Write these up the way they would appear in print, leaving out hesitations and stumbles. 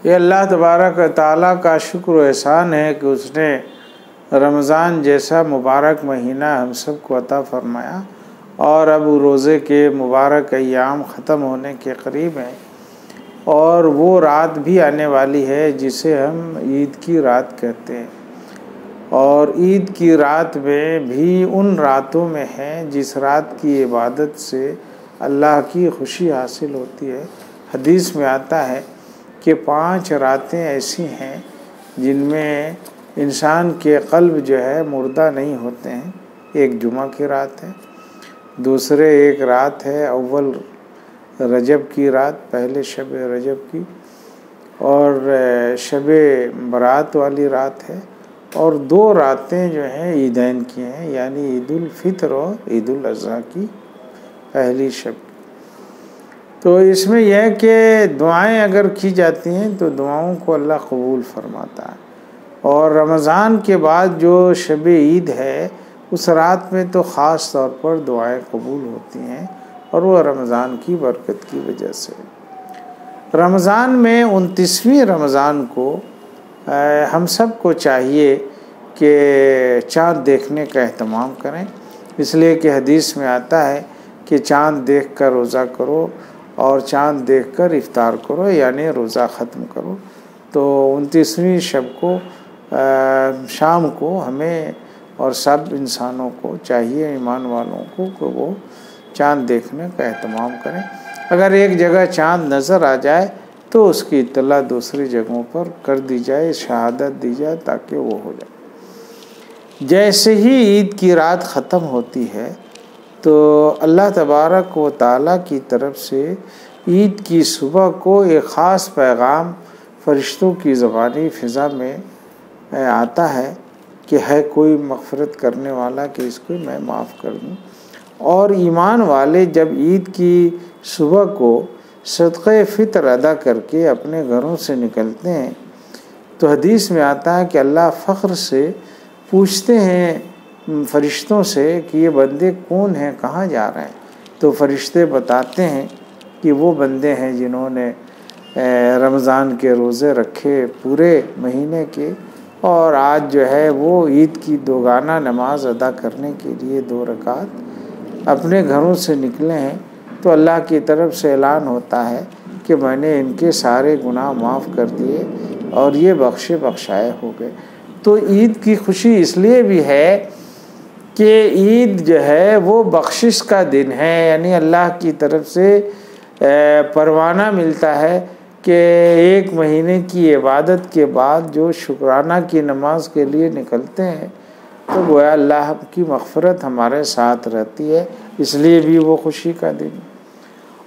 یہ اللہ تبارک و تعالیٰ کا شکر و احسان ہے کہ اس نے رمضان جیسا مبارک مہینہ ہم سب کو عطا فرمایا، اور اب روزے کے مبارک ایام ختم ہونے کے قریب ہیں، اور وہ رات بھی آنے والی ہے جسے ہم عید کی رات کہتے ہیں، اور عید کی رات میں بھی ان راتوں میں ہے جس رات کی عبادت سے اللہ کی خوشی حاصل ہوتی ہے۔ حدیث میں آتا ہے کہ 5 راتیں ایسی ہیں جن میں انسان کے قلب جو ہے مردہ نہیں ہوتے ہیں۔ ایک جمعہ کی رات ہے، دوسرے ایک رات ہے اول رجب کی رات، پہلے شب رجب کی، اور شب برات والی رات ہے، اور 2 راتیں جو ہیں عیدین کی ہیں، یعنی عید الفطر اور عید الاضحیٰ کی پہلی شب۔ تو اس میں یہ ہے کہ دعائیں اگر کی جاتی ہیں تو دعاؤں کو اللہ قبول فرماتا ہے، اور رمضان کے بعد جو شب عید ہے اس رات میں تو خاص طور پر دعائیں قبول ہوتی ہیں، اور وہ رمضان کی برکت کی وجہ سے۔ رمضان میں 29ویں رمضان کو ہم سب کو چاہیے کہ چاند دیکھنے کا اہتمام کریں، اس لیے کہ حدیث میں آتا ہے کہ چاند دیکھ کر روزہ کرو اور چاند دیکھ کر افطار کرو، یعنی روزہ ختم کرو۔ تو 29ویں شب کو شام کو ہمیں اور سب انسانوں کو چاہیے، ایمان والوں کو، کہ وہ چاند دیکھنے کا اہتمام کریں۔ اگر ایک جگہ چاند نظر آ جائے تو اس کی اطلاع دوسری جگہوں پر کر دی جائے، شہادت دی جائے تاکہ وہ ہو جائے۔ جیسے ہی عید کی رات ختم ہوتی ہے تو اللہ تبارک و تعالیٰ کی طرف سے عید کی صبح کو ایک خاص پیغام فرشتوں کی زبانی فضا میں آتا ہے کہ ہے کوئی مغفرت کرنے والا کہ اس کو میں معاف کر دوں۔ اور ایمان والے جب عید کی صبح کو صدقہ فطر ادا کر کے اپنے گھروں سے نکلتے ہیں تو حدیث میں آتا ہے کہ اللہ فخر سے پوچھتے ہیں فرشتوں سے کہ یہ بندے کون ہیں، کہاں جا رہے ہیں؟ تو فرشتے بتاتے ہیں کہ وہ بندے ہیں جنہوں نے رمضان کے روزے رکھے پورے مہینے کے، اور آج جو ہے وہ عید کی 2 گانا نماز ادا کرنے کے لیے 2 رکعت اپنے گھروں سے نکلے ہیں۔ تو اللہ کی طرف سے اعلان ہوتا ہے کہ میں نے ان کے سارے گناہ معاف کر دیے اور یہ بخشے بخشائے ہو گئے۔ تو عید کی خوشی اس لیے بھی ہے کہ عید جو ہے وہ بخشش کا دن ہے، یعنی اللہ کی طرف سے پروانہ ملتا ہے کہ 1 مہینے کی عبادت کے بعد جو شکرانہ کی نماز کے لیے نکلتے ہیں تو گویا اللہ کی مغفرت ہمارے ساتھ رہتی ہے، اس لیے بھی وہ خوشی کا دن۔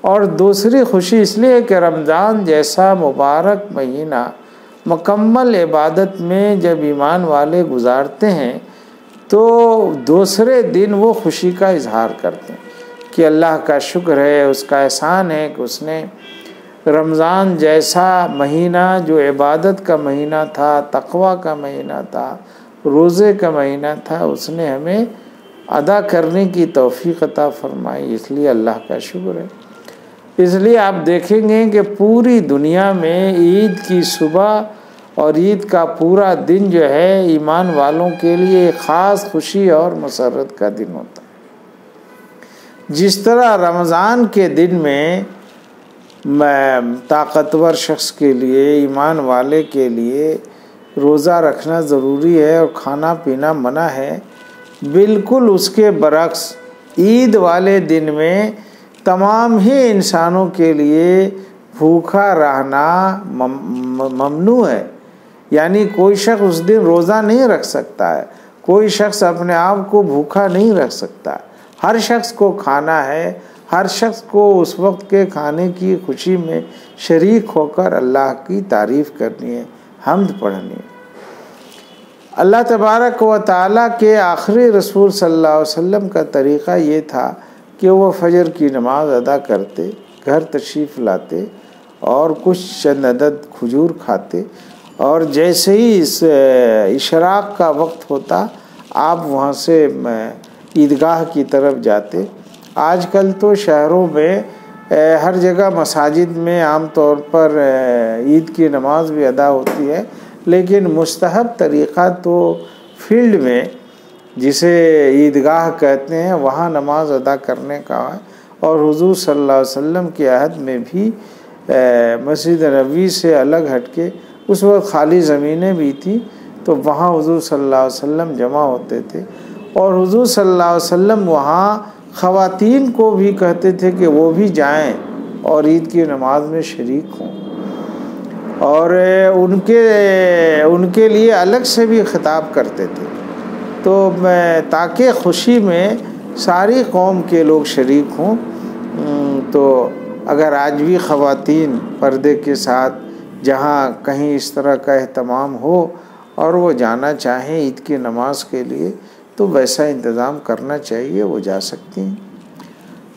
اور دوسری خوشی اس لیے کہ رمضان جیسا مبارک مہینہ مکمل عبادت میں جب ایمان والے گزارتے ہیں تو دوسرے دن وہ خوشی کا اظہار کرتے ہیں کہ اللہ کا شکر ہے، اس کا احسان ہے کہ اس نے رمضان جیسا مہینہ جو عبادت کا مہینہ تھا، تقوی کا مہینہ تھا، روزے کا مہینہ تھا، اس نے ہمیں ادا کرنے کی توفیق عطا فرمائی، اس لیے اللہ کا شکر ہے۔ اس لیے آپ دیکھیں گے کہ پوری دنیا میں عید کی صبح اور عید کا پورا دن جو ہے ایمان والوں کے لیے ایک خاص خوشی اور مسرت کا دن ہوتا ہے۔ جس طرح رمضان کے دن میں طاقتور شخص کے لیے، ایمان والے کے لیے روزہ رکھنا ضروری ہے اور کھانا پینا منع ہے، بالکل اس کے برعکس عید والے دن میں تمام ہی انسانوں کے لیے بھوکا رہنا ممنوع ہے، یعنی کوئی شخص اس دن روزہ نہیں رکھ سکتا ہے، کوئی شخص اپنے آپ کو بھوکا نہیں رکھ سکتا، ہر شخص کو کھانا ہے، ہر شخص کو اس وقت کے کھانے کی خوشی میں شریک ہو کر اللہ کی تعریف کرنی ہے، حمد پڑھنی ہے۔ اللہ تبارک و تعالیٰ کے آخری رسول صلی اللہ علیہ وسلم کا طریقہ یہ تھا کہ وہ فجر کی نماز ادا کرتے، گھر تشریف لاتے اور کچھ چند عدد کھجور کھاتے، اور جیسے ہی اس اشراق کا وقت ہوتا آپ وہاں سے عیدگاہ کی طرف جاتے۔ آج کل تو شہروں میں ہر جگہ مساجد میں عام طور پر عید کی نماز بھی ادا ہوتی ہے، لیکن مستحب طریقہ تو فیلڈ میں، جسے عیدگاہ کہتے ہیں، وہاں نماز ادا کرنے کا ہے۔ اور حضور صلی اللہ علیہ وسلم کے عہد میں بھی مسجد نبوی سے الگ ہٹ کے اس وقت خالی زمینیں بھی تھیں، تو وہاں حضور صلی اللہ علیہ وسلم جمع ہوتے تھے، اور حضور صلی اللہ علیہ وسلم وہاں خواتین کو بھی کہتے تھے کہ وہ بھی جائیں اور عید کی نماز میں شریک ہوں، اور ان کے لیے الگ سے بھی خطاب کرتے تھے، تو تاکہ خوشی میں ساری قوم کے لوگ شریک ہوں۔ تو اگر آج بھی خواتین پردے کے ساتھ جہاں کہیں اس طرح کا اہتمام ہو اور وہ جانا چاہیں عید کی نماز کے لیے، تو ویسا انتظام کرنا چاہیے، وہ جا سکتی ہیں،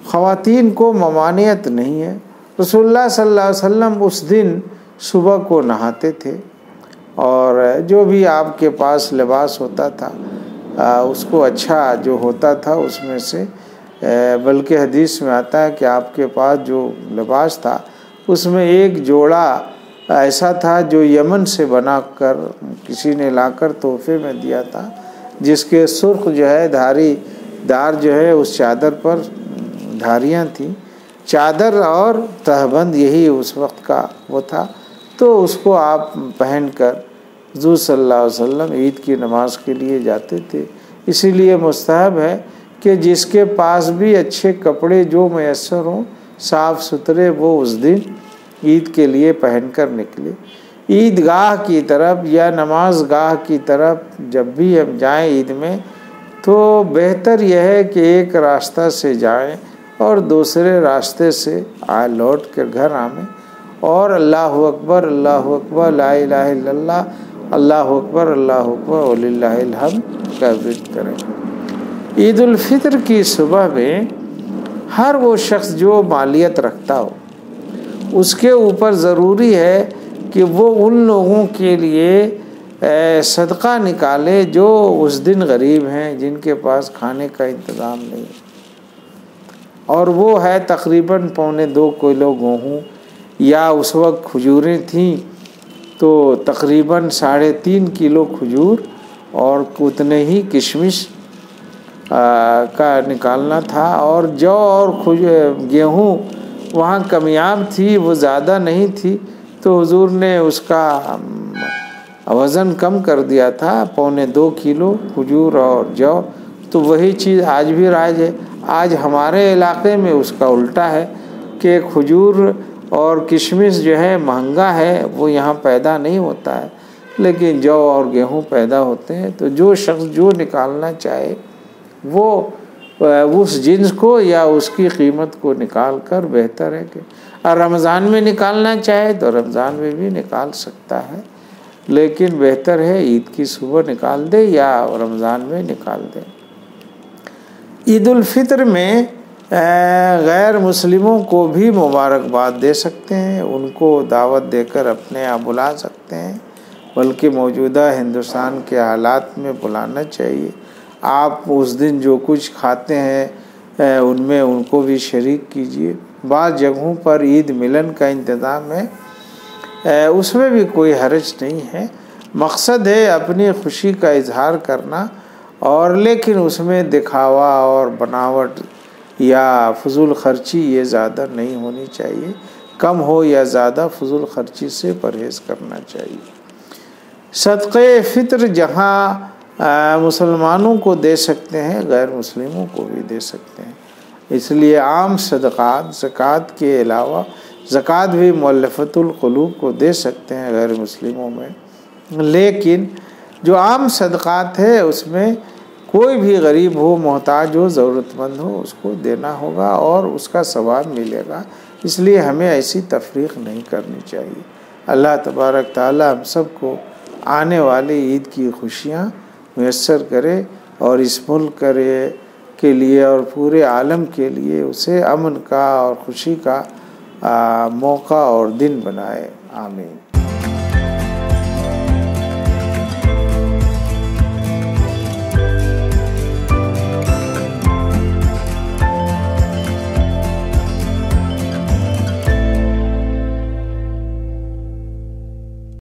خواتین کو ممانعت نہیں ہے۔ رسول اللہ صلی اللہ علیہ وسلم اس دن صبح کو نہاتے تھے، اور جو بھی آپ کے پاس لباس ہوتا تھا اس کو اچھا جو ہوتا تھا اس میں سے، بلکہ حدیث میں آتا ہے کہ آپ کے پاس جو لباس تھا اس میں ایک جوڑا ایسا تھا جو یمن سے بنا کر کسی نے لا کر تحفے میں دیا تھا، جس کے سرخ جو ہے دھاری دار جو ہے اس چادر پر دھاریاں تھیں، چادر اور تہبند یہی اس وقت کا وہ تھا، تو اس کو آپ پہن کر حضور صلی اللہ علیہ وسلم عید کی نماز کے لیے جاتے تھے۔ اسی لیے مستحب ہے کہ جس کے پاس بھی اچھے کپڑے جو میسر ہوں، صاف ستھرے، وہ اس دن عید کے لیے پہن کر نکلے۔ عیدگاہ کی طرف یا نماز گاہ کی طرف جب بھی ہم جائیں عید میں، تو بہتر یہ ہے کہ ایک راستہ سے جائیں اور دوسرے راستے سے لوٹ کر گھر آئیں، اور اللہ اکبر لا الہ الا اللہ، اللہ اکبر وللہ الحمد کا ذکر کریں۔ عید الفطر کی صبح میں ہر وہ شخص جو مالیت رکھتا ہو، اس کے اوپر ضروری ہے کہ وہ ان لوگوں کے لیے صدقہ نکالے جو اس دن غریب ہیں، جن کے پاس کھانے کا انتظام نہیں، اور وہ ہے تقریباً 2.25 کلو گیہوں، یا اس وقت کھجوریں تھیں تو تقریباً 3.5 کلو کھجور اور اتنے ہی کشمش کا نکالنا تھا، اور جو اور گیہوں وہاں کمیاب تھی، وہ زیادہ نہیں تھی، تو حضور نے اس کا وزن کم کر دیا تھا، 2.25 کلو کھجور اور جو، تو وہی چیز آج بھی رائج ہے۔ آج ہمارے علاقے میں اس کا الٹا ہے کہ کھجور اور کشمش جو ہے مہنگا ہے، وہ یہاں پیدا نہیں ہوتا ہے، لیکن جو اور گیہوں پیدا ہوتے ہیں، تو جو شخص جو نکالنا چاہے وہ اس جنس کو یا اس کی قیمت کو نکال کر، بہتر ہے کہ رمضان میں نکالنا چاہے تو رمضان میں بھی نکال سکتا ہے، لیکن بہتر ہے عید کی صبح نکال دے یا رمضان میں نکال دے۔ عید الفطر میں غیر مسلموں کو بھی مبارکباد دے سکتے ہیں، ان کو دعوت دے کر اپنے یہاں بلا سکتے ہیں، بلکہ موجودہ ہندوستان کے حالات میں بلانا چاہیے۔ آپ اس دن جو کچھ کھاتے ہیں ان میں ان کو بھی شریک کیجیے۔ بعض جگہوں پر عید ملن کا انتظام ہے، اس میں بھی کوئی حرج نہیں ہے، مقصد ہے اپنی خوشی کا اظہار کرنا، اور لیکن اس میں دکھاوا اور بناوٹ یا فضول خرچی یہ زیادہ نہیں ہونی چاہیے، کم ہو یا زیادہ فضول خرچی سے پرہیز کرنا چاہیے۔ صدقہ فطر جہاں مسلمانوں کو دے سکتے ہیں، غیر مسلموں کو بھی دے سکتے ہیں، اس لیے عام صدقات، زکوٰۃ کے علاوہ زکوٰۃ بھی مؤلفۃ القلوب کو دے سکتے ہیں غیر مسلموں میں، لیکن جو عام صدقات ہے اس میں کوئی بھی غریب ہو، محتاج ہو، ضرورت مند ہو، اس کو دینا ہوگا اور اس کا ثواب ملے گا، اس لیے ہمیں ایسی تفریق نہیں کرنی چاہیے۔ اللہ تبارک تعالی ہم سب کو آنے والی عید کی خوشیاں میسر کرے، اور اس ملک کے لیے اور پورے عالم کے لیے اسے امن کا اور خوشی کا موقع اور دن بنائے، آمین۔